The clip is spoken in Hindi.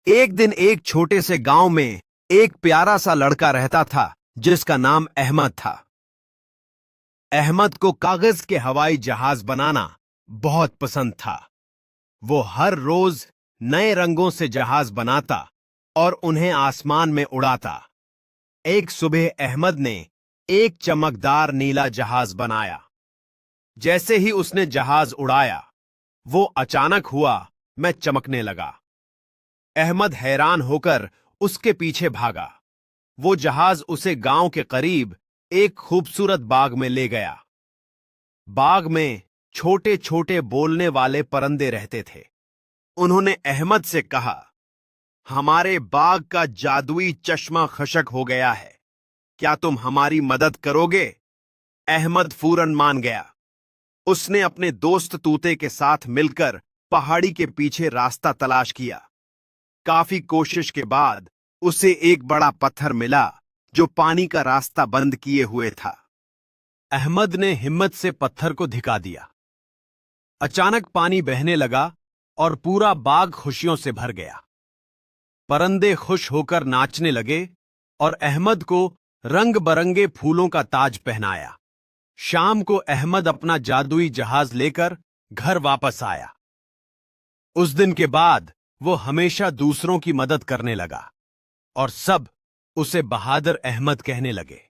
एक दिन एक छोटे से गांव में एक प्यारा सा लड़का रहता था जिसका नाम अहमद था। अहमद को कागज के हवाई जहाज बनाना बहुत पसंद था। वो हर रोज नए रंगों से जहाज बनाता और उन्हें आसमान में उड़ाता। एक सुबह अहमद ने एक चमकदार नीला जहाज बनाया। जैसे ही उसने जहाज उड़ाया, वो अचानक हुआ में चमकने लगा। अहमद हैरान होकर उसके पीछे भागा। वो जहाज उसे गांव के करीब एक खूबसूरत बाग में ले गया। बाग में छोटे छोटे बोलने वाले परिंदे रहते थे। उन्होंने अहमद से कहा, हमारे बाग का जादुई चश्मा खशक हो गया है, क्या तुम हमारी मदद करोगे? अहमद फौरन मान गया। उसने अपने दोस्त तूते के साथ मिलकर पहाड़ी के पीछे रास्ता तलाश किया। काफी कोशिश के बाद उसे एक बड़ा पत्थर मिला जो पानी का रास्ता बंद किए हुए था। अहमद ने हिम्मत से पत्थर को धिका दिया। अचानक पानी बहने लगा और पूरा बाग खुशियों से भर गया। परिंदे खुश होकर नाचने लगे और अहमद को रंग बरंगे फूलों का ताज पहनाया। शाम को अहमद अपना जादुई जहाज लेकर घर वापस आया। उस दिन के बाद वो हमेशा दूसरों की मदद करने लगा और सब उसे बहादुर अहमद कहने लगे।